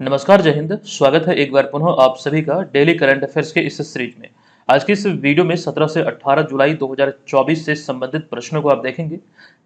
नमस्कार, जय हिंद। स्वागत है एक बार पुनः आप सभी का डेली करंट अफेयर्स के इस सीरीज में। आज की इस वीडियो में 17 से 18 जुलाई 2024 से संबंधित प्रश्नों को आप देखेंगे,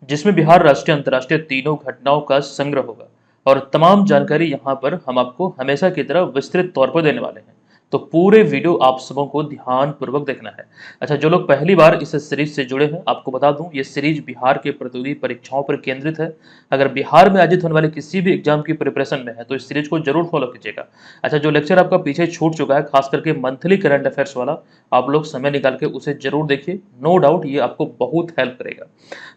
जिसमें बिहार राष्ट्रीय अंतर्राष्ट्रीय तीनों घटनाओं का संग्रह होगा और तमाम जानकारी यहाँ पर हम आपको हमेशा की तरह विस्तृत तौर पर देने वाले हैं। तो पूरे वीडियो आप सबों को ध्यान पूर्वक देखना है। अच्छा, जो लोग पहली बार इस सीरीज से जुड़े हैं, आपको बता दूं ये सीरीज बिहार के प्रतियोगी परीक्षाओं पर केंद्रित है। अगर बिहार में आयोजित होने वाले किसी भी एग्जाम की प्रिपरेशन में है तो इस सीरीज को जरूर फॉलो कीजिएगा। अच्छा, जो लेक्चर आपका पीछे छूट चुका है, खास करके मंथली करंट अफेयर्स वाला, आप लोग समय निकाल के उसे जरूर देखिए। नो डाउट ये आपको बहुत हेल्प करेगा।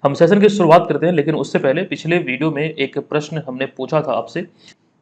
हम सेशन की शुरुआत करते हैं, लेकिन उससे पहले पिछले वीडियो में एक प्रश्न हमने पूछा था आपसे।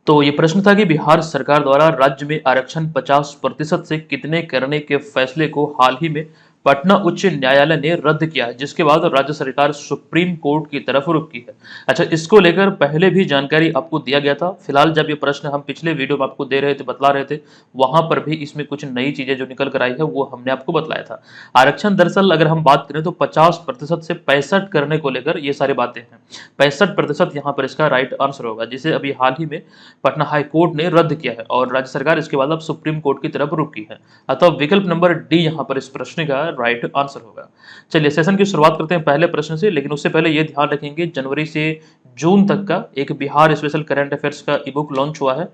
तो ये प्रश्न था कि बिहार सरकार द्वारा राज्य में आरक्षण 50% से कितने करने के फैसले को हाल ही में पटना उच्च न्यायालय ने रद्द किया है, जिसके बाद राज्य सरकार सुप्रीम कोर्ट की तरफ रुख की है। अच्छा, इसको लेकर पहले भी जानकारी आपको दिया गया था। फिलहाल जब ये प्रश्न हम पिछले वीडियो में आपको दे रहे थे, बतला रहे थे, वहां पर भी इसमें कुछ नई चीजें जो निकल कर आई है वो हमने आपको बतलाया था। आरक्षण दरअसल अगर हम बात करें तो 50% से 65 करने को लेकर ये सारी बातें हैं। 65% यहाँ पर इसका राइट आंसर होगा, जिसे अभी हाल ही में पटना हाई कोर्ट ने रद्द किया है और राज्य सरकार इसके बाद अब सुप्रीम कोर्ट की तरफ रुक की है। अतः विकल्प नंबर डी यहाँ पर इस प्रश्न का राइट आंसर होगा। चलिए सेशन की शुरुआत करते हैं पहले प्रश्न से, लेकिन उससे पहले ये ध्यान रखेंगे जनवरी से जून तक का एक बिहार स्पेशल करंट अफेयर्स का ई बुक लॉन्च हुआ है।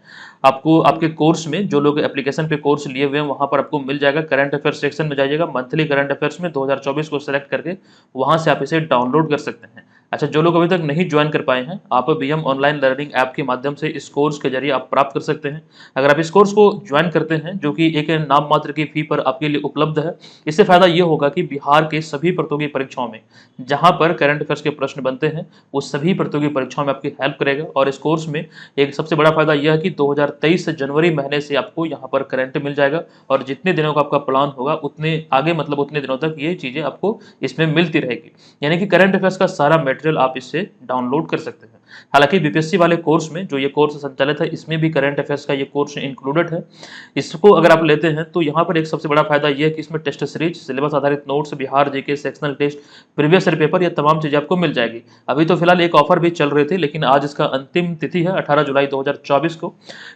आपको आपके कोर्स में जो लोग एप्लीकेशन पे कोर्स लिए हुए हैं वहां पर आपको मिल जाएगा। करंट अफेयर्स सेक्शन में जाइएगा, मंथली करंट अफेयर्स में 2024 को सिलेक्ट करके वहां से आप इसे डाउनलोड कर सकते हैं। अच्छा, जो लोग अभी तक नहीं ज्वाइन कर पाए हैं, आप बीएम ऑनलाइन लर्निंग ऐप के माध्यम से इस कोर्स के जरिए आप प्राप्त कर सकते हैं। अगर आप इस कोर्स को ज्वाइन करते हैं, जो कि एक नाम मात्र की फी पर आपके लिए उपलब्ध है, इससे फायदा ये होगा कि बिहार के सभी प्रतियोगी परीक्षाओं में जहां पर करंट अफेयर्स के प्रश्न बनते हैं, वो सभी प्रतियोगी परीक्षाओं में आपकी हेल्प करेगा। और इस कोर्स में एक सबसे बड़ा फायदा यह है कि 2023 जनवरी महीने से आपको यहाँ पर करंट मिल जाएगा और जितने दिनों का आपका प्लान होगा उतने आगे, मतलब उतने दिनों तक ये चीजें आपको इसमें मिलती रहेगी। यानी कि करंट अफेयर्स का सारा मटेरियल आप इससे डाउनलोड कर सकते हैं। हालांकि बीपीएससी वाले कोर्स में जो ये कोर्स संचालित है, इसमें भी करंट अफेयर्स का ये कोर्स इंक्लूडेड है। इसको अगर आप लेते हैं तो यहाँ पर एक सबसे बड़ा फायदा यह है कि इसमें टेस्ट सीरीज, सिलेबस आधारित notes, Bihar GK, sectional test, previous year paper, ये तमाम चीजें आपको मिल जाएगी। अभी तो फिलहाल एक ऑफर भी चल रही थी, लेकिन आज इसका अंतिम तिथि है 18 जुलाई 2024 को।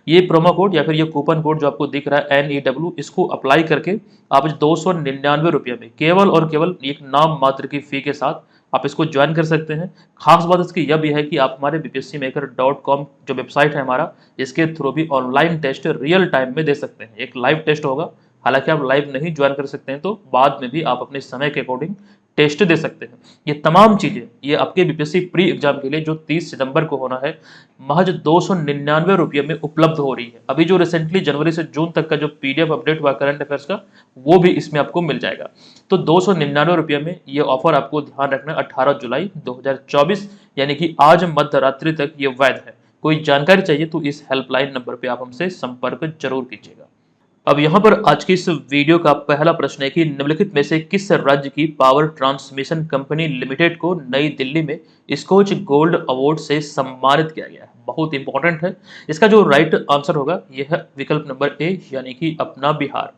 ये प्रोमो कोड या फिर ये कूपन कोड जो आपको दिख रहा है NEW, इसको अप्लाई करके आप 299 रुपये में केवल और केवल एक नाम मात्र की फी के साथ आप इसको ज्वाइन कर सकते हैं। खास बात इसकी यह भी है कि आप हमारे bpscmaker.com जो वेबसाइट है हमारा, इसके थ्रू भी ऑनलाइन टेस्ट रियल टाइम में दे सकते हैं। एक लाइव टेस्ट होगा, हालांकि आप लाइव नहीं ज्वाइन कर सकते हैं तो बाद में भी आप अपने समय के अकॉर्डिंग टेस्ट दे सकते हैं। ये तमाम चीजें ये आपके बीपीएससी प्री एग्जाम के लिए जो 30 सितंबर को होना है, महज 299 रुपये में उपलब्ध हो रही है। अभी जो रिसेंटली जनवरी से जून तक का जो पीडीएफ अपडेट हुआ करंट अफेयर्स का, वो भी इसमें आपको मिल जाएगा। तो 299 रुपये में ये ऑफर आपको ध्यान रखना है 18 जुलाई 2024 यानी कि आज मध्य रात्रि तक ये वैध है। कोई जानकारी चाहिए तो इस हेल्पलाइन नंबर पे आप हमसे संपर्क जरूर कीजिएगा। अब यहाँ पर आज की इस वीडियो का पहला प्रश्न है कि निम्नलिखित में से किस राज्य की पावर ट्रांसमिशन कंपनी लिमिटेड को नई दिल्ली में स्कॉच गोल्ड अवार्ड से सम्मानित किया गया है। बहुत इंपॉर्टेंट है। इसका जो राइट आंसर होगा यह है विकल्प नंबर ए, यानी कि अपना बिहार।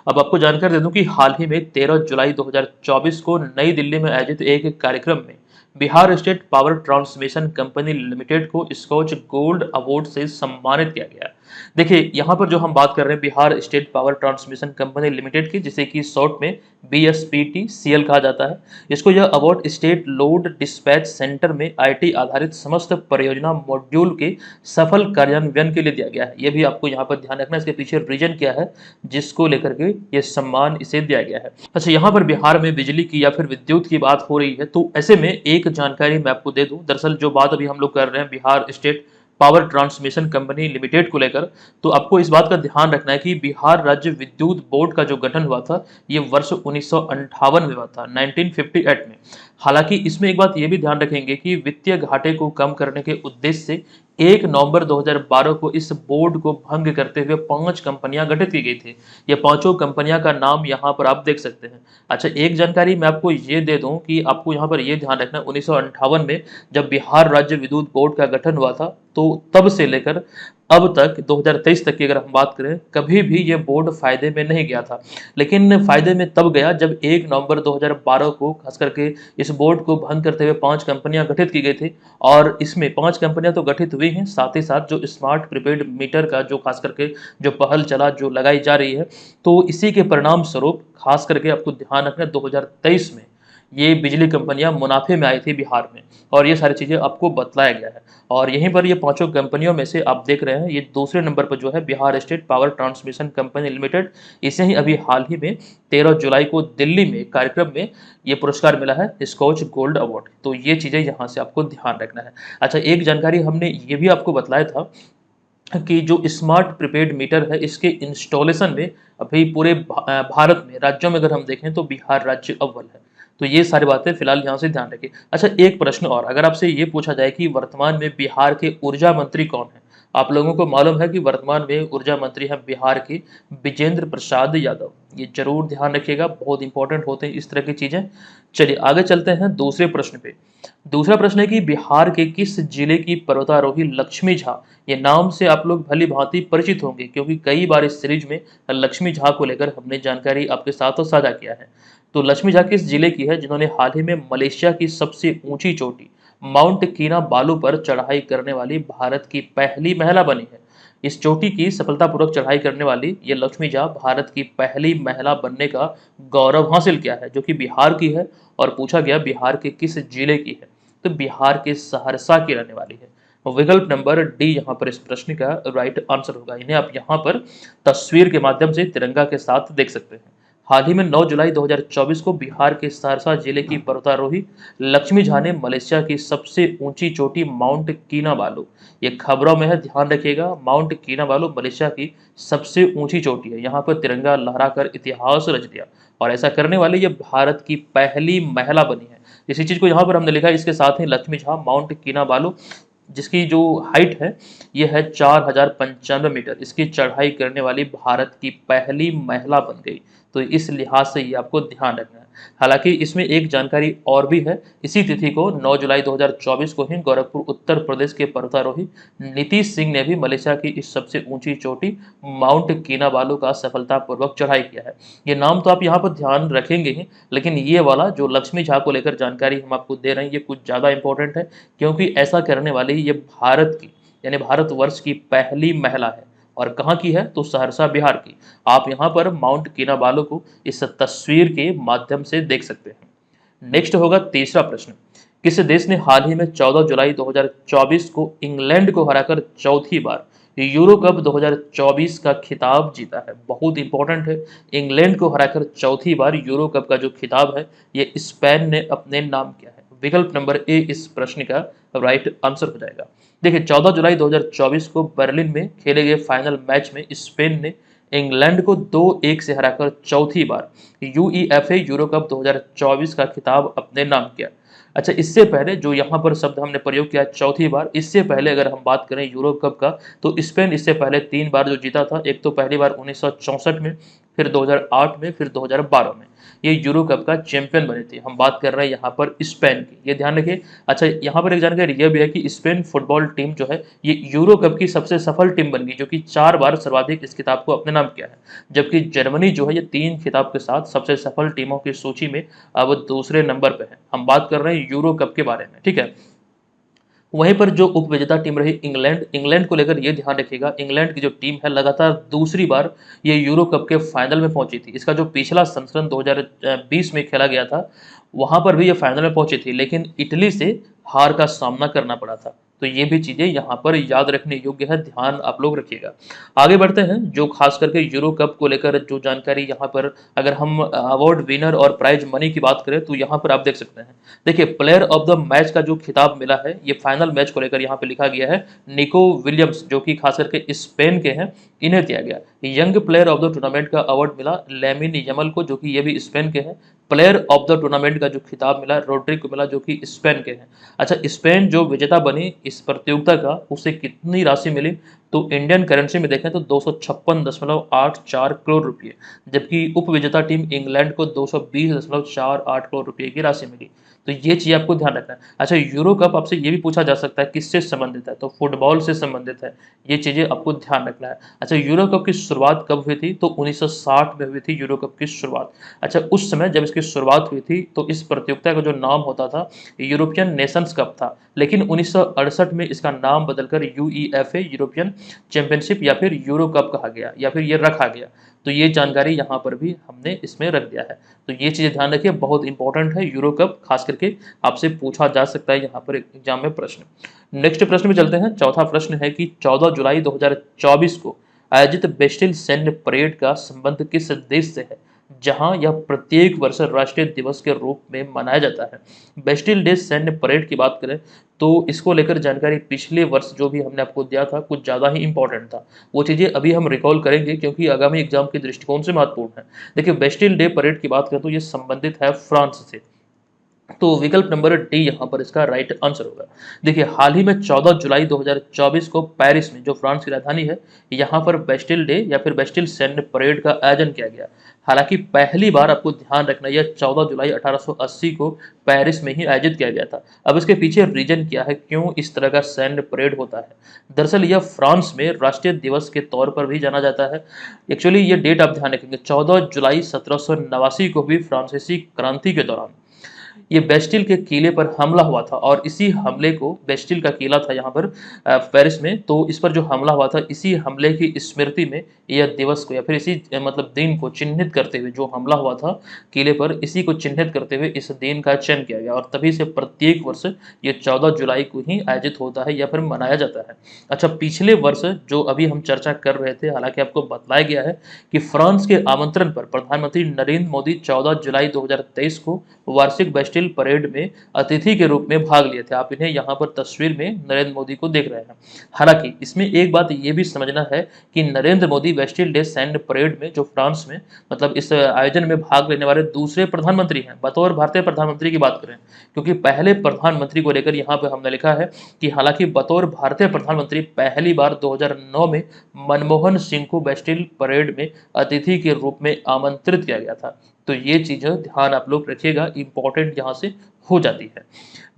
अब आपको जानकारी दे दूं कि हाल ही में 13 जुलाई 2024 को नई दिल्ली में आयोजित एक कार्यक्रम में Bihar state power transmission company limited को स्कॉच गोल्ड अवार्ड से सम्मानित किया गया। देखिए, यहाँ पर जो हम बात कर रहे हैं Bihar state power transmission company limited की, जिसे कि शॉर्ट में BSPTCL कहा जाता है, इसको यह award state load dispatch centre में IT आधारित समस्त परियोजना मॉड्यूल के सफल कार्यान्वयन के लिए दिया गया है। यह भी आपको यहाँ पर ध्यान रखना है, इसके पीछे रीजन क्या है जिसको लेकर के ये सम्मान इसे दिया गया है। अच्छा, यहाँ पर बिहार में बिजली की या फिर विद्युत की बात हो रही है, तो ऐसे में एक जानकारी मैं आपको दे दूं। दरअसल जो बात अभी हम लोग कर रहे हैं Bihar state power transmission company limited को लेकर, तो आपको इस बात का ध्यान रखना है कि बिहार राज्य विद्युत बोर्ड का जो गठन हुआ था, ये वर्ष 1958 में हुआ था, 1958 में। हालांकि इसमें एक बात ये भी ध्यान रखेंगे कि वित्तीय घाटे को कम करने के उद्देश्य से 1 नवंबर 2012 को इस बोर्ड को भंग करते हुए 5 कंपनियां गठित की गई थी। ये पांचों कंपनियां का नाम यहाँ पर आप देख सकते हैं। अच्छा, एक जानकारी मैं आपको ये दे दूं कि आपको यहाँ पर ये ध्यान रखना है 1958 में जब बिहार राज्य विद्युत बोर्ड का गठन हुआ था, तो तब से लेकर अब तक 2023 तक की अगर हम बात करें, कभी भी ये बोर्ड फायदे में नहीं गया था। लेकिन फायदे में तब गया जब 1 नवंबर 2012 को खास करके इस बोर्ड को भंग करते हुए 5 कंपनियां गठित की गई थी, और इसमें 5 कंपनियां तो गठित हुई हैं, साथ ही साथ जो स्मार्ट प्रीपेड मीटर का जो खास करके जो पहल चला, जो लगाई जा रही है, तो इसी के परिणाम स्वरूप खास करके आपको ध्यान रखना 2023 में ये बिजली कंपनियां मुनाफे में आई थी बिहार में, और ये सारी चीज़ें आपको बतलाया गया है। और यहीं पर ये पांचों कंपनियों में से आप देख रहे हैं, ये दूसरे नंबर पर जो है Bihar state power transmission company limited, इसे ही अभी हाल ही में 13 जुलाई को दिल्ली में कार्यक्रम में ये पुरस्कार मिला है, स्कॉच गोल्ड अवार्ड। तो ये चीज़ें यहाँ से आपको ध्यान रखना है। अच्छा, एक जानकारी हमने ये भी आपको बतलाया था कि जो स्मार्ट प्रीपेड मीटर है, इसके इंस्टॉलेशन में अभी पूरे भारत में राज्यों में अगर हम देखें तो बिहार राज्य अव्वल है। तो ये सारी बातें फिलहाल यहाँ से ध्यान रखिए। अच्छा, एक प्रश्न और, अगर आपसे ये पूछा जाए कि वर्तमान में बिहार के ऊर्जा मंत्री कौन है? आप लोगों को मालूम है कि वर्तमान में ऊर्जा मंत्री हैं बिहार के विजेंद्र प्रसाद यादव। ये जरूर ध्यान रखिएगा, बहुत इंपॉर्टेंट होते हैं इस तरह की चीजें। चलिए आगे चलते हैं दूसरे प्रश्न पे। दूसरा प्रश्न है कि बिहार के किस जिले की पर्वतारोही लक्ष्मी झा, ये नाम से आप लोग भली भांति परिचित होंगे, क्योंकि कई बार इस सीरीज में लक्ष्मी झा को लेकर हमने जानकारी आपके साथ साझा किया है। तो लक्ष्मी झा किस जिले की है, जिन्होंने हाल ही में मलेशिया की सबसे ऊंची चोटी माउंट कीना बालू पर चढ़ाई करने वाली भारत की पहली महिला बनी है। इस चोटी की सफलतापूर्वक चढ़ाई करने वाली ये लक्ष्मी झा भारत की पहली महिला बनने का गौरव हासिल किया है, जो कि बिहार की है, और पूछा गया बिहार के किस जिले की है, तो बिहार के सहरसा की रहने वाली है। विकल्प नंबर डी यहाँ पर इस प्रश्न का राइट आंसर होगा। इन्हें आप यहाँ पर तस्वीर के माध्यम से तिरंगा के साथ देख सकते हैं। हाल ही में 9 जुलाई 2024 को बिहार के सहरसा जिले की पर्वतारोही लक्ष्मी झा ने मलेशिया की सबसे ऊंची चोटी माउंट कीनाबालू, ये खबरों में है, ध्यान रखिएगा, माउंट कीनाबालू मलेशिया की सबसे ऊंची चोटी है, यहाँ पर तिरंगा लहराकर इतिहास रच दिया, और ऐसा करने वाली ये भारत की पहली महिला बनी है। इसी चीज को यहाँ पर हमने लिखा है, इसके साथ ही लक्ष्मी झा माउंट कीनाबालू, जिसकी जो हाइट है ये है 4095 मीटर, इसकी चढ़ाई करने वाली भारत की पहली महिला बन गई। तो इस लिहाज से ये आपको ध्यान रखना है। हालांकि इसमें एक जानकारी और भी है, इसी तिथि को 9 जुलाई 2024 को ही गोरखपुर उत्तर प्रदेश के पर्वतारोही नीतीश सिंह ने भी मलेशिया की इस सबसे ऊंची चोटी माउंट कीनाबालू का सफलतापूर्वक चढ़ाई किया है। ये नाम तो आप यहाँ पर ध्यान रखेंगे ही, लेकिन ये वाला जो लक्ष्मी झा को लेकर जानकारी हम आपको दे रहे हैं, ये कुछ ज्यादा इंपॉर्टेंट है, क्योंकि ऐसा करने वाली ये भारत की यानी भारतवर्ष की पहली महिला है। और कहाँ की है, तो सहरसा बिहार की। आप यहाँ पर माउंट कीनाबालू को इस तस्वीर के माध्यम से देख सकते हैं। नेक्स्ट होगा तीसरा प्रश्न, किस देश ने हाल ही में 14 जुलाई 2024 को इंग्लैंड को हराकर चौथी बार यूरो कप 2024 का खिताब जीता है? बहुत इंपॉर्टेंट है, इंग्लैंड को हराकर चौथी बार यूरो कप का जो खिताब है ये स्पेन ने अपने नाम किया है। विकल्प नंबर ए इस प्रश्न का राइट आंसर हो जाएगा। देखिए 14 जुलाई 2024 को बर्लिन में खेले गए फाइनल मैच में स्पेन ने इंग्लैंड को 2-1 से हराकर चौथी बार यूईएफए यूरो कप 2024 का खिताब अपने नाम किया। अच्छा, इससे पहले जो यहाँ पर शब्द हमने प्रयोग किया चौथी बार, इससे पहले अगर हम बात करें यूरो कप का, तो स्पेन इससे पहले 3 बार जो जीता था, एक तो पहली बार 1964 में, फिर 2008 में, फिर 2012 में ये यूरो कप का चैंपियन बने थे। हम बात कर रहे हैं यहाँ पर स्पेन की, ये ध्यान रखिए। अच्छा, यहाँ पर एक जानकारी यह भी है कि स्पेन फुटबॉल टीम जो है ये यूरो कप की सबसे सफल टीम बन गई, जो कि 4 बार सर्वाधिक इस खिताब को अपने नाम किया है। जबकि जर्मनी जो है ये 3 खिताब के साथ सबसे सफल टीमों की सूची में अब दूसरे नंबर पे है। हम बात कर रहे हैं यूरो कप के बारे में, ठीक है। वहीं पर जो उपविजेता टीम रही इंग्लैंड को लेकर ये ध्यान रखिएगा, इंग्लैंड की जो टीम है लगातार दूसरी बार ये यूरो कप के फाइनल में पहुंची थी। इसका जो पिछला संस्करण 2020 में खेला गया था, वहां पर भी ये फाइनल में पहुंची थी, लेकिन इटली से हार का सामना करना पड़ा था। तो ये भी चीजें यहाँ पर याद रखने योग्य है, ध्यान आप लोग रखिएगा। आगे बढ़ते हैं, जो खास करके यूरो कप को लेकर जो जानकारी यहाँ पर, अगर हम अवार्ड विनर और प्राइज मनी की बात करें, तो यहाँ पर आप देख सकते हैं। देखिए प्लेयर ऑफ द मैच का जो खिताब मिला है, ये फाइनल मैच को लेकर यहाँ पे लिखा गया है, निको विलियम्स जो कि खास करके स्पेन के हैं, इन्हें दिया गया। Young player of the tournament का अवार्ड मिला लेमिन यमल को, जो कि ये भी स्पेन के हैं। प्लेयर ऑफ द टूर्नामेंट का जो खिताब मिला रोड्री को मिला, जो कि स्पेन के हैं। अच्छा, स्पेन जो विजेता बनी इस प्रतियोगिता का, उसे कितनी राशि मिली, तो इंडियन करेंसी में देखें तो 256.84 करोड़ रुपये, जबकि उप विजेता टीम इंग्लैंड को 220.48 करोड़ रुपये की राशि मिली। तो ये चीज़ आपको ध्यान रखना है। अच्छा, यूरो कप आपसे ये भी पूछा जा सकता है किससे संबंधित है, तो फुटबॉल से संबंधित है। ये चीज़ें आपको ध्यान रखना है। अच्छा, यूरो कप की शुरुआत कब हुई थी, तो 1960 में हुई थी यूरो कप की शुरुआत। अच्छा, उस समय जब इसकी शुरुआत हुई थी तो इस प्रतियोगिता का जो नाम होता था यूरोपियन नेशंस कप था, लेकिन 1968 में इसका नाम बदलकर यूईएफए यूरोपियन चैंपियनशिप या फिर यूरो कप कहा गया या फिर ये रखा गया। तो ये जानकारी यहाँ पर भी हमने इसमें रख दिया है। तो ये चीज़ें ध्यान रखिए, बहुत इंपॉर्टेंट है यूरो कप, खास करके आपसे पूछा जा सकता है यहाँ पर एग्जाम में प्रश्न। नेक्स्ट प्रश्न में चलते हैं। चौथा प्रश्न है कि 14 जुलाई 2024 को आयोजित बेस्टिल सैन्य परेड का संबंध किस देश से है, जहां यह प्रत्येक वर्ष राष्ट्रीय दिवस के रूप में मनाया जाता है। बेस्टिल डे सैन्य परेड की बात करें तो इसको लेकर जानकारी पिछले वर्ष जो भी हमने आपको दिया था कुछ ज़्यादा ही इंपॉर्टेंट था, वो चीज़ें अभी हम रिकॉल करेंगे क्योंकि आगामी एग्जाम के दृष्टिकोण से महत्वपूर्ण है। देखिए, बेस्टिल डे परेड की बात करें तो ये संबंधित है फ्रांस से, तो विकल्प नंबर डी यहाँ पर इसका राइट आंसर होगा। देखिए, हाल ही में 14 जुलाई 2024 को पेरिस में, जो फ्रांस की राजधानी है, यहाँ पर बेस्टिल डे या फिर बेस्टिल सैन्य परेड का आयोजन किया गया। हालांकि पहली बार आपको ध्यान रखना, यह 14 जुलाई 1880 को पेरिस में ही आयोजित किया गया था। अब इसके पीछे रीजन क्या है, क्यों इस तरह का सैन्य परेड होता है? दरअसल यह फ्रांस में राष्ट्रीय दिवस के तौर पर भी जाना जाता है। एक्चुअली ये डेट आप ध्यान रखेंगे, 14 जुलाई 1789 को हुई फ्रांसीसी क्रांति के दौरान ये बेस्टिल के किले पर हमला हुआ था, और इसी हमले को, बेस्टिल का किला था यहाँ पर पेरिस में, तो इस पर जो हमला हुआ था, इसी हमले की स्मृति में यह दिवस को या फिर इसी मतलब दिन को चिन्हित करते हुए, जो हमला हुआ था किले पर, इसी को चिन्हित करते हुए इस दिन का चयन किया गया, और तभी से प्रत्येक वर्ष ये 14 जुलाई को ही आयोजित होता है या फिर मनाया जाता है। अच्छा, पिछले वर्ष जो अभी हम चर्चा कर रहे थे, हालांकि आपको बतलाया गया है कि फ्रांस के आमंत्रण पर प्रधानमंत्री नरेंद्र मोदी 14 जुलाई 2023 को वार्षिक बेस्टिल परेड में अतिथि के रूप में भाग लिए थे। आप इन्हें यहाँ पर तस्वीर में नरेंद्र मोदी को देख रहे हैं। हालांकि इसमें एक बात ये भी समझना है कि नरेंद्र मोदी बेस्टिल डे सैन्य परेड में, जो फ्रांस में मतलब इस आयोजन में भाग लेने वाले दूसरे प्रधानमंत्री हैं, बतौर भारतीय प्रधानमंत्री की बात करें, क्योंकि पहले प्रधानमंत्री को लेकर यहाँ पे हमने लिखा है कि हालांकि बतौर भारतीय प्रधानमंत्री पहली बार 2009 में मनमोहन सिंह को बेस्टिल परेड में अतिथि के रूप में आमंत्रित किया गया था। तो ये चीजें ध्यान आप लोग रखिएगा, इंपॉर्टेंट यहाँ से हो जाती है।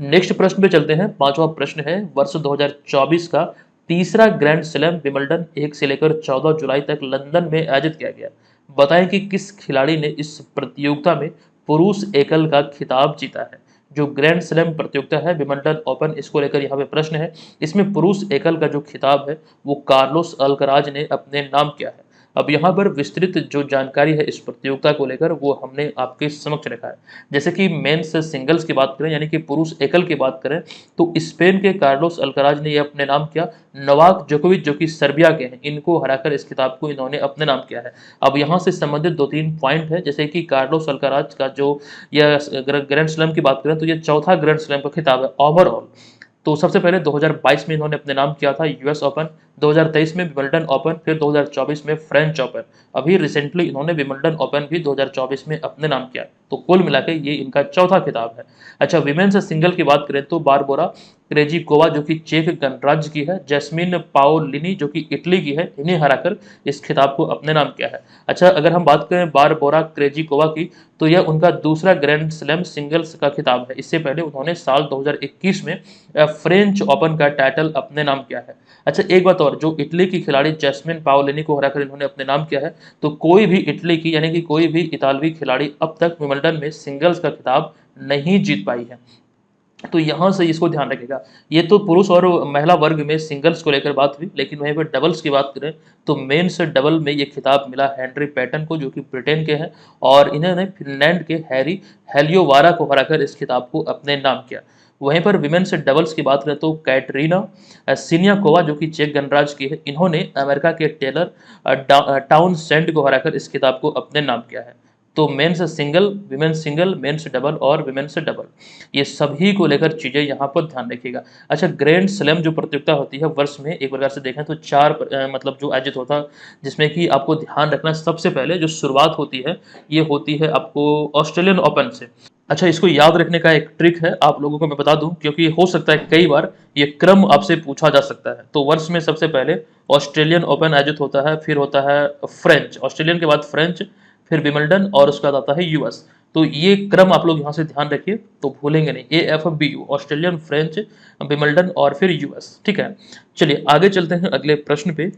नेक्स्ट प्रश्न पे चलते हैं। पांचवा प्रश्न है, वर्ष 2024 का तीसरा ग्रैंड स्लैम विंबलडन 1 से लेकर 14 जुलाई तक लंदन में आयोजित किया गया। बताएं कि किस खिलाड़ी ने इस प्रतियोगिता में पुरुष एकल का खिताब जीता है। जो ग्रैंड स्लैम प्रतियोगिता है विंबलडन ओपन, इसको लेकर यहाँ पे प्रश्न है। इसमें पुरुष एकल का जो खिताब है वो कार्लोस अल्कराज ने अपने नाम किया है। अब यहाँ पर विस्तृत जो जानकारी है इस प्रतियोगिता को लेकर वो हमने आपके समक्ष रखा है। जैसे कि मेंस सिंगल्स की बात करें, यानी कि पुरुष एकल की बात करें, तो स्पेन के कार्लोस अल्कराज ने ये अपने नाम किया। नोवाक जोकोविच जो कि सर्बिया के हैं, इनको हराकर इस खिताब को इन्होंने अपने नाम किया है। अब यहाँ से संबंधित 2-3 पॉइंट है, जैसे कि कार्लोस अल्कराज का जो यह ग्रैंड स्लैम की बात करें तो ये चौथा ग्रैंड स्लैम का खिताब है ओवरऑल। तो सबसे पहले 2022 में इन्होंने अपने नाम किया था यूएस ओपन, 2023 में विंबलडन ओपन, फिर 2024 में फ्रेंच ओपन, अभी रिसेंटली इन्होंने विंबलडन ओपन भी 2024 में अपने नाम किया। तो कुल मिलाकर ये इनका चौथा खिताब है। अच्छा, विमेन्स सिंगल की बात करें तो बारबोरा क्रेजिकोवा जो कि चेक गणराज्य की है, जैस्मिन पाओलिनी जो कि इटली की है, इन्हें हराकर इस खिताब को अपने नाम किया है। अच्छा, अगर हम बात करें बारबोरा क्रेजिकोवा की, तो यह उनका दूसरा ग्रैंड स्लैम सिंगल्स का खिताब है। इससे पहले उन्होंने साल 2021 में फ्रेंच ओपन का टाइटल अपने नाम किया है। अच्छा, एक बात और, जो इटली की खिलाड़ी जैस्मिन पाओलिनी को हराकर इन्होंने अपने नाम किया है, तो कोई भी इटली की यानी कि कोई भी इतालवी खिलाड़ी अब तक विंबलडन में सिंगल्स का खिताब नहीं जीत पाई है। तो यहाँ से इसको ध्यान रखेगा। ये तो पुरुष और महिला वर्ग में सिंगल्स को लेकर बात हुई, लेकिन वहीं पर डबल्स की बात करें तो मेंस डबल में ये खिताब मिला हेनरी पैटन को, जो कि ब्रिटेन के हैं, और इन्होंने फिनलैंड के हैरी हेलियोवारा को हराकर इस खिताब को अपने नाम किया। वहीं पर विमेन्स डबल्स की बात करें तो कैटरीना सिनियाकोवा जो कि चेक गणराज्य की है, इन्होंने अमेरिका के टेलर टाउनसेंड को हराकर इस खिताब को अपने नाम किया है। तो men's single, women's single, men's double और विमेन्स डबल, ये सभी को लेकर चीजें यहाँ पर ध्यान रखिएगा। अच्छा, ग्रैंड स्लैम जो प्रतियोगिता होती है वर्ष में एक प्रकार से देखें तो 4 मतलब जो आयोजित होता है, जिसमें कि आपको ध्यान रखना, सबसे पहले जो शुरुआत होती है ये होती है आपको ऑस्ट्रेलियन ओपन से। अच्छा, इसको याद रखने का एक ट्रिक है, आप लोगों को मैं बता दूं, क्योंकि हो सकता है कई बार ये क्रम आपसे पूछा जा सकता है। तो वर्ष में सबसे पहले ऑस्ट्रेलियन ओपन आयोजित होता है, फिर होता है फ्रेंच, ऑस्ट्रेलियन के बाद फ्रेंच, फिर विंबलडन और उसके बाद आता है यूएस। तो ये क्रम आप लोग यहाँ से ध्यान रखिए तो भूलेंगे नहीं। AFBU ऑस्ट्रेलियन, फ्रेंच, विंबलडन और फिर US। ठीक है, चलिए आगे चलते हैं अगले प्रश्न पे।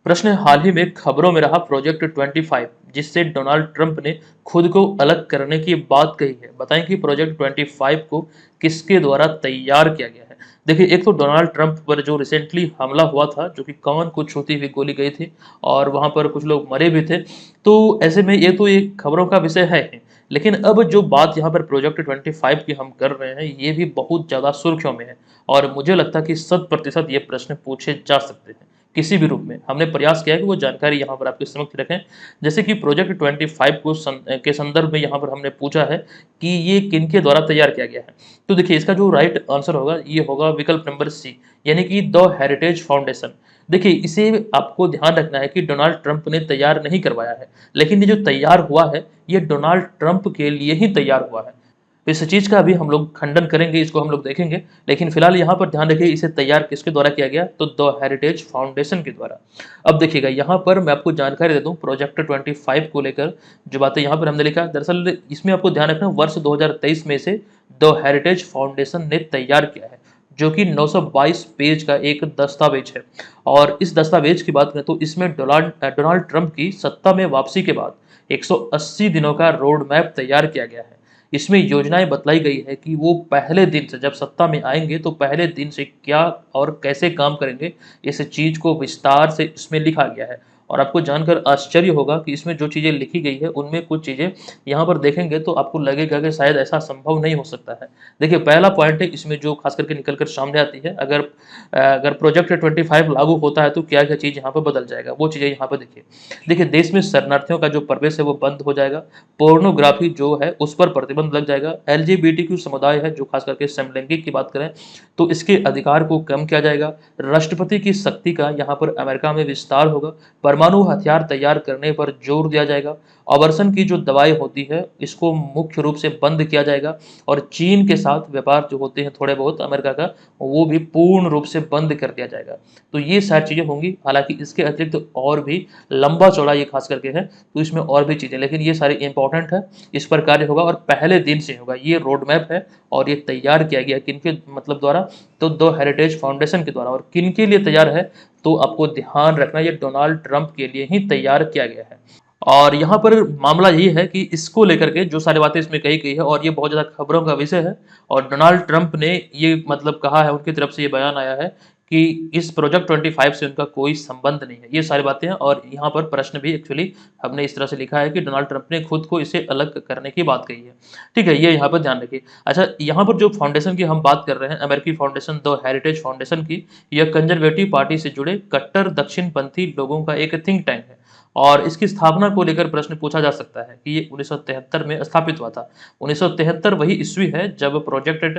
प्रश्न है, हाल ही में खबरों में रहा प्रोजेक्ट 25 जिससे डोनाल्ड ट्रंप ने खुद को अलग करने की बात कही है। बताएं कि प्रोजेक्ट 25 को किसके द्वारा तैयार किया गया है। देखिए, एक तो डोनाल्ड ट्रंप पर जो रिसेंटली हमला हुआ था, जो कि कान को छूती हुई गोली गई थी और वहां पर कुछ लोग मरे भी थे। तो ऐसे में ये तो एक खबरों का विषय है ही। लेकिन अब जो बात यहाँ पर प्रोजेक्ट 25 की हम कर रहे हैं, ये भी बहुत ज़्यादा सुर्खियों में है और मुझे लगता है कि 100% ये प्रश्न पूछे जा सकते हैं किसी भी रूप में। हमने प्रयास किया है कि वो जानकारी यहाँ पर आपके समक्ष रखें। जैसे कि प्रोजेक्ट 25 के संदर्भ में यहाँ पर हमने पूछा है कि ये किन के द्वारा तैयार किया गया है। तो देखिए, इसका जो राइट आंसर होगा ये होगा विकल्प नंबर सी, यानी कि द हेरिटेज फाउंडेशन। देखिए, इसे आपको ध्यान रखना है कि डोनाल्ड ट्रंप ने तैयार नहीं करवाया है, लेकिन ये जो तैयार हुआ है ये डोनाल्ड ट्रंप के लिए ही तैयार हुआ है। तो इस चीज का भी हम लोग खंडन करेंगे, इसको हम लोग देखेंगे। लेकिन फिलहाल यहाँ पर ध्यान रखिए, इसे तैयार किसके द्वारा किया गया, तो द हेरिटेज फाउंडेशन के द्वारा। अब देखिएगा, यहाँ पर मैं आपको जानकारी दे दूं प्रोजेक्ट 25 को लेकर जो बातें यहाँ पर हमने लिखा। दरअसल इसमें आपको ध्यान रखना, वर्ष 2023 में से द हेरिटेज फाउंडेशन ने तैयार किया है, जो कि 922 पेज का एक दस्तावेज है। और इस दस्तावेज की बात करें तो इसमें डोनाल्ड ट्रंप की सत्ता में वापसी के बाद 180 दिनों का रोड मैप तैयार किया गया है। इसमें योजनाएं बतलाई गई है कि वो पहले दिन से जब सत्ता में आएंगे तो पहले दिन से क्या और कैसे काम करेंगे, इस चीज को विस्तार से इसमें लिखा गया है। और आपको जानकर आश्चर्य होगा कि इसमें जो चीजें लिखी गई है उनमें कुछ चीजें यहाँ पर देखेंगे तो आपको लगेगा कि शायद ऐसा संभव नहीं हो सकता है। देखिए, पहला पॉइंट है इसमें जो खास करके निकल कर सामने आती है, अगर अगर प्रोजेक्ट 25 लागू होता है तो क्या क्या चीज यहाँ पर बदल जाएगा, वो चीजें यहाँ पर देखिए। देखिए, देश में शरणार्थियों का जो प्रवेश है वो बंद हो जाएगा। पोर्नोग्राफी जो है उस पर प्रतिबंध लग जाएगा। LGBTQ समुदाय है, जो खास करके समलैंगिक की बात करें तो इसके अधिकार को कम किया जाएगा। राष्ट्रपति की शक्ति का यहाँ पर अमेरिका में विस्तार होगा। परमाणु हथियार तैयार करने पर जोर दिया जाएगा। अवर्सन की जो दवाई होती है इसको मुख्य रूप से बंद किया जाएगा। और चीन के साथ व्यापार जो होते हैं थोड़े बहुत अमेरिका का, वो भी पूर्ण रूप से बंद कर दिया जाएगा। तो ये सारी चीजें होंगी। हालांकि इसके अतिरिक्त और भी लंबा चौड़ा ये खास करके है, तो इसमें और भी चीजें, लेकिन ये सारी इंपॉर्टेंट है। इस पर कार्य होगा और पहले दिन से होगा। ये रोड मैप है और ये तैयार किया गया किनके मतलब द्वारा, तो द हेरिटेज फाउंडेशन के द्वारा। और किनके लिए तैयार है, तो आपको ध्यान रखना ये डोनाल्ड ट्रंप के लिए ही तैयार किया गया है। और यहाँ पर मामला यही है कि इसको लेकर के जो सारी बातें इसमें कही गई है और ये बहुत ज़्यादा खबरों का विषय है। और डोनाल्ड ट्रंप ने ये मतलब कहा है, उनकी तरफ से ये बयान आया है कि इस प्रोजेक्ट 25 से उनका कोई संबंध नहीं है। ये सारी बातें हैं और यहाँ पर प्रश्न भी एक्चुअली हमने इस तरह से लिखा है कि डोनाल्ड ट्रंप ने खुद को इसे अलग करने की बात कही है। ठीक है, ये यहाँ पर ध्यान रखिए। अच्छा, यहाँ पर जो फाउंडेशन की हम बात कर रहे हैं, अमेरिकी फाउंडेशन द हेरिटेज फाउंडेशन की, यह कंजर्वेटिव पार्टी से जुड़े कट्टर दक्षिणपंथी लोगों का एक थिंक टैंक है। और इसकी स्थापना को लेकर प्रश्न पूछा जा सकता है कि ये 1973 में स्थापित हुआ था। 1973 वही ईस्वी है जब प्रोजेक्ट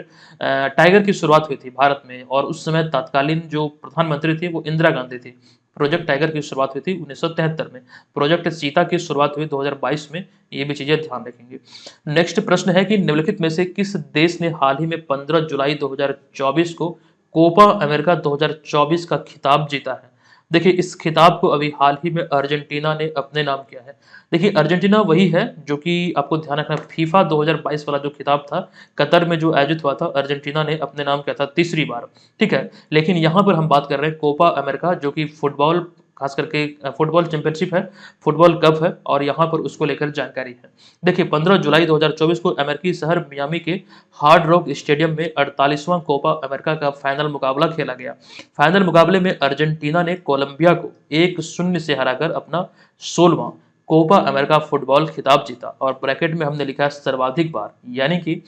टाइगर की शुरुआत हुई थी भारत में, और उस समय तत्कालीन जो प्रधानमंत्री थी वो इंदिरा गांधी थी। प्रोजेक्ट टाइगर की शुरुआत हुई थी 1973 में। प्रोजेक्ट सीता की शुरुआत हुई 2022 में। ये भी चीजें ध्यान रखेंगे। नेक्स्ट प्रश्न है कि निम्नलिखित में से किस देश ने हाल ही में 15 जुलाई 2024 को कोपा अमेरिका 2024 का खिताब जीता है। देखिए, इस खिताब को अभी हाल ही में अर्जेंटीना ने अपने नाम किया है। देखिए, अर्जेंटीना वही है जो कि आपको ध्यान रखना, फीफा 2022 वाला जो खिताब था कतर में जो आयोजित हुआ था, अर्जेंटीना ने अपने नाम किया था तीसरी बार। ठीक है, लेकिन यहाँ पर हम बात कर रहे हैं कोपा अमेरिका, जो कि फुटबॉल खास करके फुटबॉल चैंपियनशिप है, फुटबॉल कप है, और यहाँ पर उसको लेकर जानकारी है। देखिए, 15 जुलाई 2024 को अमेरिकी शहर मियामी के हार्ड रॉक स्टेडियम में 48वां कोपा अमेरिका का फाइनल मुकाबला खेला गया। फाइनल मुकाबले में अर्जेंटीना ने कोलंबिया को 1-0 से हराकर अपना 16वां कोपा अमेरिका फुटबॉल खिताब जीता। और ब्रैकेट में हमने लिखा है सर्वाधिक बार, यानी कि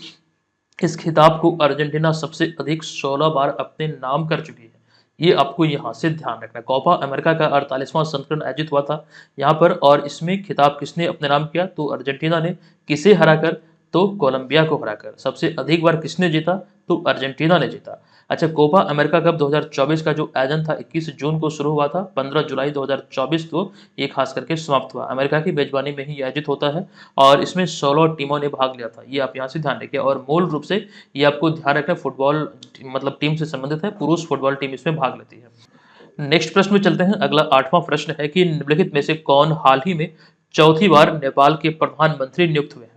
इस खिताब को अर्जेंटीना सबसे अधिक 16 बार अपने नाम कर चुकी है। ये आपको यहाँ से ध्यान रखना है। कोपा अमेरिका का 48वां संस्करण आयोजित हुआ था यहाँ पर, और इसमें खिताब किसने अपने नाम किया, तो अर्जेंटीना ने। किसे हराकर, तो कोलंबिया को हराकर। सबसे अधिक बार किसने जीता, तो अर्जेंटीना ने जीता। अच्छा, कोपा अमेरिका कप 2024 का जो आयोजन था 21 जून को शुरू हुआ था, 15 जुलाई 2024 को ये खास करके समाप्त हुआ। अमेरिका की मेजबानी में ही आयोजित होता है और इसमें 16 टीमों ने भाग लिया था। ये आप यहाँ से ध्यान रखिए। और मूल रूप से ये आपको ध्यान रखना, फुटबॉल मतलब टीम से संबंधित है, पुरुष फुटबॉल टीम इसमें भाग लेती है। नेक्स्ट प्रश्न में चलते हैं। अगला 8वां प्रश्न है कि निम्नलिखित में से कौन हाल ही में चौथी बार नेपाल के प्रधानमंत्री नियुक्त हुए हैं।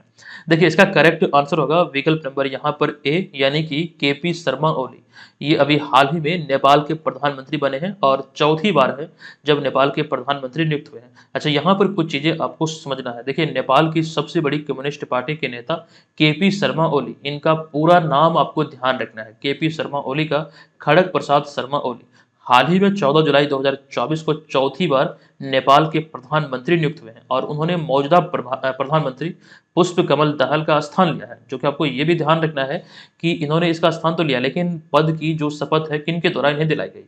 देखिए इसका करेक्ट आंसर होगा विकल्प नंबर यहाँ पर ए, यानी कि केपी शर्मा ओली। ये अभी हाल ही में नेपाल के प्रधानमंत्री बने हैं और चौथी बार है जब नेपाल के प्रधानमंत्री नियुक्त हुए हैं। अच्छा, यहाँ पर कुछ चीजें आपको समझना है। देखिए नेपाल की सबसे बड़ी कम्युनिस्ट पार्टी के नेता केपी शर्मा ओली, इनका पूरा नाम आपको ध्यान रखना है। केपी शर्मा ओली का खड़ग प्रसाद शर्मा ओली हाल ही में 14 जुलाई 2024 को चौथी बार नेपाल के प्रधानमंत्री नियुक्त हुए हैं और उन्होंने मौजूदा प्रधानमंत्री पुष्प कमल दहल का स्थान लिया है। जो कि आपको ये भी ध्यान रखना है कि इन्होंने इसका स्थान तो लिया, लेकिन पद की जो शपथ है किन के द्वारा इन्हें दिलाई गई।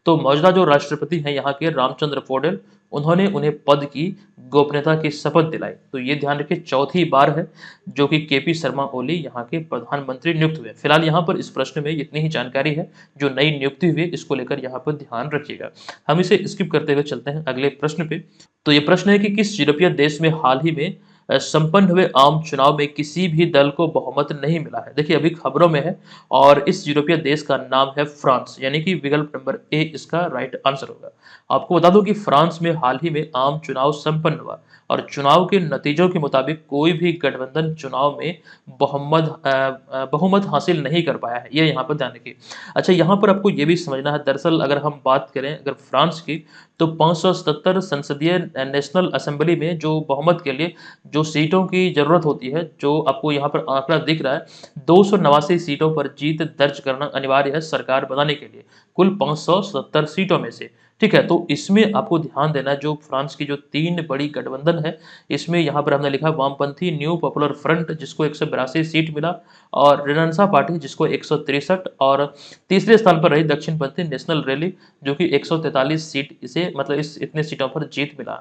तो मौजूदा जो राष्ट्रपति हैं यहाँ के रामचंद्र पौडेल, उन्होंने उन्हें पद की गोपनीयता की शपथ दिलाई। तो ये ध्यान रखिए चौथी बार है जो कि केपी शर्मा ओली यहाँ के प्रधानमंत्री नियुक्त हुए। फिलहाल यहाँ पर इस प्रश्न में इतनी ही जानकारी है। जो नई नियुक्ति हुई इसको लेकर यहाँ पर ध्यान रखिएगा। हम इसे स्किप करते हुए चलते हैं अगले प्रश्न पे। तो ये प्रश्न है कि किस यूरोपीय देश में हाल ही में संपन्न हुए आम चुनाव में किसी भी दल को बहुमत नहीं मिला है। देखिए अभी खबरों में है और इस यूरोपीय देश का नाम है फ्रांस, यानी कि विकल्प नंबर ए इसका राइट आंसर होगा। आपको बता दूं कि फ्रांस में हाल ही में आम चुनाव संपन्न हुआ और चुनाव के नतीजों के मुताबिक कोई भी गठबंधन चुनाव में बहुमत हासिल नहीं कर पाया है। ये यहाँ पर ध्यान रखिए। अच्छा, यहाँ पर आपको ये भी समझना है, दरअसल अगर हम बात करें अगर फ्रांस की, तो 577 संसदीय नेशनल असेंबली में जो बहुमत के लिए जो सीटों की जरूरत होती है, जो आपको यहाँ पर आंकड़ा दिख रहा है, 289 सीटों पर जीत दर्ज करना अनिवार्य है सरकार बनाने के लिए, कुल 570 सीटों में से। ठीक है, तो इसमें आपको ध्यान देना है जो फ्रांस की जो 3 बड़ी गठबंधन है, इसमें यहाँ पर हमने लिखा वामपंथी न्यू पॉपुलर फ्रंट जिसको 182 सीट मिला और रेनेसां पार्टी जिसको 163, और तीसरे स्थान पर रही दक्षिणपंथी नेशनल रैली जो कि 143 सीट इसे मतलब इस इतने सीटों पर जीत मिला।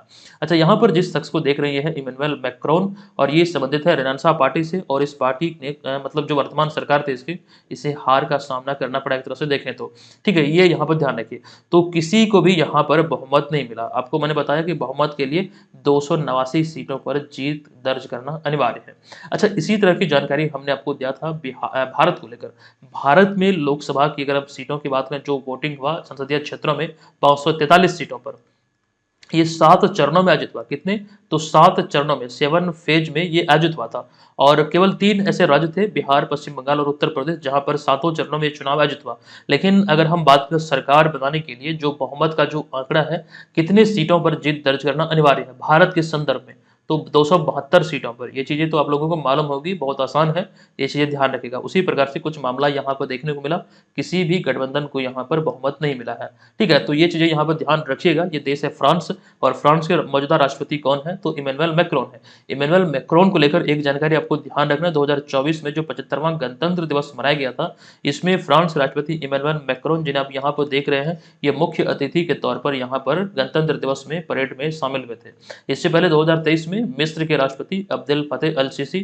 अच्छा, यहाँ पर जिस शख्स को देख रहे हैं इमैनुअल मैक्रोन, और ये संबंधित है रेनेसां पार्टी से, और इस पार्टी ने मतलब जो वर्तमान सरकार थी इसकी, इसे हार का सामना करना पड़ा एक तरह से देखें तो। ठीक है, ये यहाँ पर ध्यान रखिए। तो किसी को भी यहाँ पर बहुमत नहीं मिला। आपको मैंने बताया कि बहुमत के लिए 289 सीटों पर जीत दर्ज करना अनिवार्य है। अच्छा, इसी तरह की जानकारी हमने आपको दिया था भारत को लेकर। भारत में लोकसभा की अगर आप सीटों की बात करें, जो वोटिंग हुआ संसदीय क्षेत्रों में 543 सीटों पर, ये 7 चरणों में आयोजित हुआ। कितने? तो 7 चरणों में, 7 फेज में ये आयोजित हुआ था। और केवल 3 ऐसे राज्य थे, बिहार, पश्चिम बंगाल और उत्तर प्रदेश, जहां पर 7 चरणों में चुनाव आयोजित हुआ। लेकिन अगर हम बात करें सरकार बनाने के लिए जो बहुमत का जो आंकड़ा है, कितने सीटों पर जीत दर्ज करना अनिवार्य है भारत के संदर्भ में, तो 272 सीटों पर। ये चीजें तो आप लोगों को मालूम होगी, बहुत आसान है, ये चीजें ध्यान रखिएगा। उसी प्रकार से कुछ मामला यहाँ पर देखने को मिला, किसी भी गठबंधन को यहाँ पर बहुमत नहीं मिला है। ठीक है, तो ये चीजें यहाँ पर ध्यान रखिएगा। ये देश है फ्रांस, और फ्रांस के मौजूदा राष्ट्रपति कौन है? तो इमैनुअल मैक्रोन है। इमैनुअल मैक्रोन को लेकर एक जानकारी आपको ध्यान रखना है, 2024 में जो 75वां गणतंत्र दिवस मनाया गया था, इसमें फ्रांस राष्ट्रपति इमैनुअल मैक्रोन, जिन्हें आप यहाँ पर देख रहे हैं, ये मुख्य अतिथि के तौर पर यहाँ पर गणतंत्र दिवस में परेड में शामिल हुए थे। इससे पहले 2023 में मिस्र के राष्ट्रपति अब्देल फतेह अल सीसी,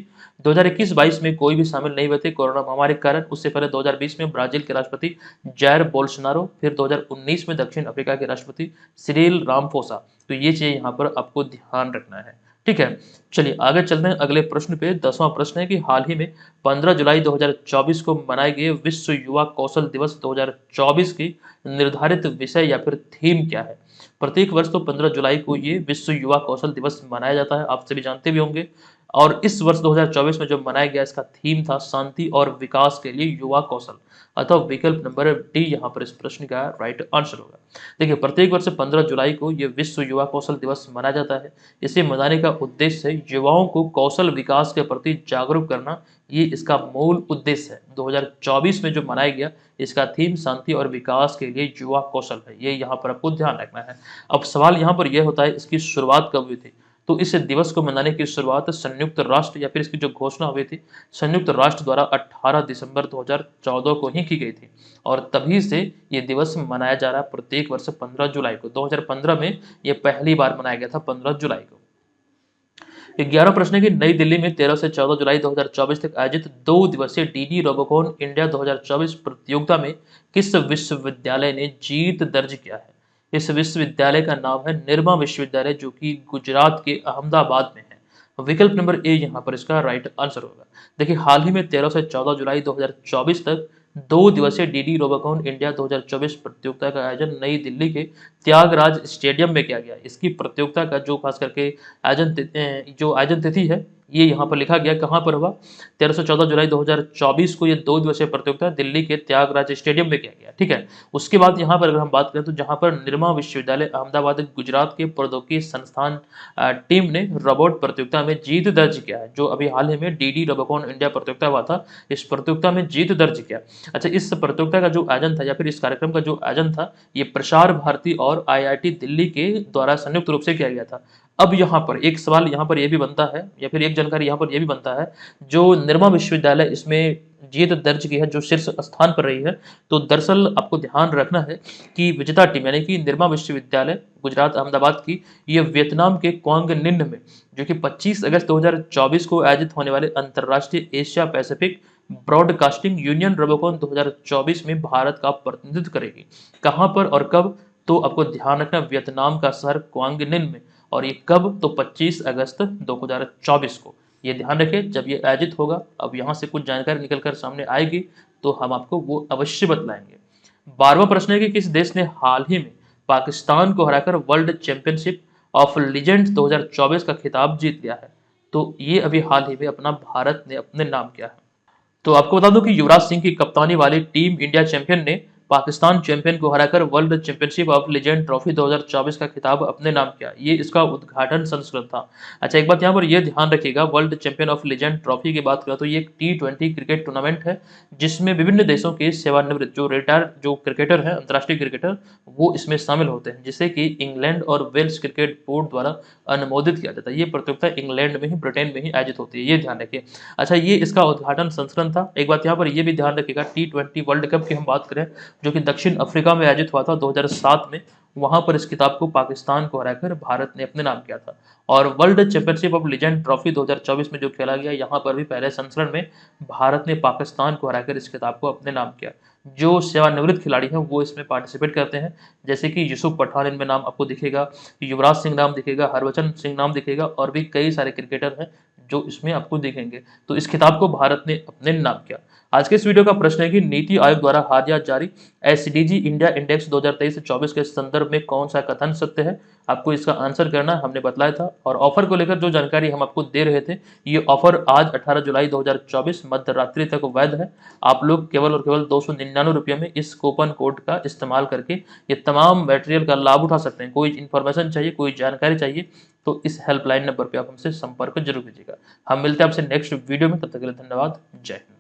2021-22 में कोई भी शामिल नहीं हुए थे कोरोना महामारी के कारण। उससे पहले 2020 में ब्राजील के राष्ट्रपति जायर बोल्सोनारो, फिर 2019 में दक्षिण अफ्रीका के राष्ट्रपति सिरिल रामफोसा। तो ये चीज यहाँ पर आपको ध्यान रखना है। ठीक है, चलिए आगे चलते हैं अगले प्रश्न पे। 10वां प्रश्न है कि हाल ही में 15 जुलाई 2024 को मनाए गए विश्व युवा कौशल दिवस 2024 की निर्धारित विषय या फिर थीम क्या है? प्रत्येक वर्ष तो 15 जुलाई को ये विश्व युवा कौशल दिवस मनाया जाता है, आप सभी जानते भी होंगे। और इस वर्ष 2024 में जो मनाया गया, इसका थीम था शांति और विकास के लिए युवा कौशल। अतः विकल्प नंबर डी यहाँ पर इस प्रश्न का राइट आंसर होगा। देखिए प्रत्येक वर्ष 15 जुलाई को यह विश्व युवा कौशल दिवस मनाया जाता है। इसे मनाने का उद्देश्य है युवाओं को कौशल विकास के प्रति जागरूक करना, ये इसका मूल उद्देश्य है। 2024 में जो मनाया गया, इसका थीम शांति और विकास के लिए युवा कौशल है। ये यहाँ पर आपको ध्यान रखना है। अब सवाल यहाँ पर यह होता है, इसकी शुरुआत कब हुई थी? तो इस दिवस को मनाने की शुरुआत संयुक्त राष्ट्र या फिर इसकी जो घोषणा हुई थी संयुक्त राष्ट्र द्वारा 18 दिसंबर 2014 को ही की गई थी, और तभी से ये दिवस मनाया जा रहा है प्रत्येक वर्ष 15 जुलाई को। 2015 में ये पहली बार मनाया गया था 15 जुलाई को। 11 प्रश्न है कि नई दिल्ली में 13 से 14 जुलाई 2024 तक आयोजित 2 दिवसीय डीडी रोबोकॉन इंडिया 2024 प्रतियोगिता में किस विश्वविद्यालय ने जीत दर्ज किया है? इस विश्वविद्यालय का नाम है निर्मा विश्वविद्यालय, जो कि गुजरात के अहमदाबाद में है। विकल्प नंबर ए यहाँ पर इसका राइट आंसर होगा। देखिए हाल ही में 13 से 14 जुलाई 2024 तक 2 दिवसीय डीडी रोबोकॉन इंडिया 2024 प्रतियोगिता का आयोजन नई दिल्ली के त्यागराज स्टेडियम में किया गया। इसकी प्रतियोगिता का जो खास करके जो आयोजन तिथि है, ये यहाँ पर लिखा गया। कहाँ पर हुआ? 13 से 14 जुलाई 2024 को ये 2 दिवसीय प्रतियोगिता दिल्ली के त्यागराज स्टेडियम में किया गया। ठीक है, उसके बाद यहाँ पर अगर हम बात करें तो जहाँ पर निर्मा विश्वविद्यालय अहमदाबाद गुजरात के प्रौद्योगिकी संस्थान टीम ने रोबोट प्रतियोगिता में जीत दर्ज किया है। जो अभी हाल ही में डीडी रोबोकॉन इंडिया प्रतियोगिता हुआ था, इस प्रतियोगिता में जीत दर्ज किया। अच्छा, इस प्रतियोगिता का जो आयोजन था या फिर इस कार्यक्रम का जो आयोजन था, ये प्रसार भारती और आईआईटी दिल्ली के द्वारा संयुक्त रूप से किया गया था। अब यहाँ पर एक सवाल यहाँ पर यह भी बनता है या फिर एक जानकारी यहाँ पर यह भी बनता है, जो निर्मा विश्वविद्यालय इसमें जीत दर्ज की है, जो शीर्ष स्थान पर रही है, तो दरअसल आपको ध्यान रखना है कि विजेता टीम यानी कि निर्मा विश्वविद्यालय गुजरात अहमदाबाद की, ये वियतनाम के क्वांग निन में जो कि 25 अगस्त 2024 को आयोजित होने वाले अंतर्राष्ट्रीय Asia Pacific broadcasting union Robocon 2024 में भारत का प्रतिनिधित्व करेगी। कहाँ पर और कब? तो आपको ध्यान रखना, वियतनाम का शहर क्वांग निन में। और ये कब? तो 25 अगस्त 2024 को। ये ध्यान रखें जब ये आयोजित होगा। अब यहाँ से कुछ जानकारी निकल कर सामने आएगी तो हम आपको वो अवश्य बतलाएंगे। 12वां प्रश्न है कि किस देश ने हाल ही में पाकिस्तान को हराकर वर्ल्ड चैंपियनशिप ऑफ लीजेंड्स 2024 का खिताब जीत लिया है? तो ये अभी हाल ही में अपना भारत ने अपने नाम किया है। तो आपको बता दूं कि युवराज सिंह की कप्तानी वाली टीम इंडिया चैंपियन ने पाकिस्तान चैंपियन को हराकर world championship of legend trophy 2024 का खिताब अपने नाम किया। ये इसका उद्घाटन संस्करण था। अच्छा, एक बात यहाँ पर यह ध्यान रखिएगा, world champion of legend trophy की बात करें तो ये एक T20 क्रिकेट टूर्नामेंट है, जिसमें विभिन्न देशों के सेवानिवृत्त जो रिटायर जो क्रिकेटर हैं, अंतर्राष्ट्रीय क्रिकेटर, वो इसमें शामिल होते हैं, जिसे कि इंग्लैंड और वेल्स क्रिकेट बोर्ड द्वारा अनुमोदित किया जाता है। ये प्रतियोगिता इंग्लैंड में ही, ब्रिटेन में ही आयोजित होती है, ये ध्यान रखिए। अच्छा, ये इसका उद्घाटन संस्करण था। एक बात यहाँ पर यह भी ध्यान रखिएगा, T20 वर्ल्ड कप की हम बात करें जो कि दक्षिण अफ्रीका में आयोजित हुआ था 2007 में, वहां पर इस खिताब को पाकिस्तान को हराकर भारत ने अपने नाम किया था। और world championship of legend trophy 2024 में जो खेला गया, यहाँ पर भी पहले संस्करण में भारत ने पाकिस्तान को हराकर इस खिताब को अपने नाम किया। जो सेवानिवृत्त खिलाड़ी हैं वो इसमें पार्टिसिपेट करते हैं, जैसे कि यूसुफ पठान इनमें नाम आपको दिखेगा, युवराज सिंह नाम दिखेगा, हरभजन सिंह नाम दिखेगा, और भी कई सारे क्रिकेटर हैं जो इसमें आपको दिखेंगे। तो इस खिताब को भारत ने अपने नाम किया। आज के इस वीडियो का प्रश्न है कि नीति आयोग द्वारा हालिया जारी एसडीजी इंडिया इंडेक्स 2023 से 24 के संदर्भ में कौन सा कथन सत्य है? आपको इसका आंसर करना हमने बतलाया था। और ऑफर को लेकर जो जानकारी हम आपको दे रहे थे, ये ऑफर आज 18 जुलाई 2024 मध्य रात्रि तक वैध है। आप लोग केवल और केवल 299 रुपये में इस कूपन कोड का इस्तेमाल करके ये तमाम मटेरियल का लाभ उठा सकते हैं। कोई इन्फॉर्मेशन चाहिए, कोई जानकारी चाहिए, तो इस हेल्पलाइन नंबर पर आप हमसे संपर्क जरूर कीजिएगा। हम मिलते हैं आपसे नेक्स्ट वीडियो में, तब तक के लिए धन्यवाद। जय हिंद।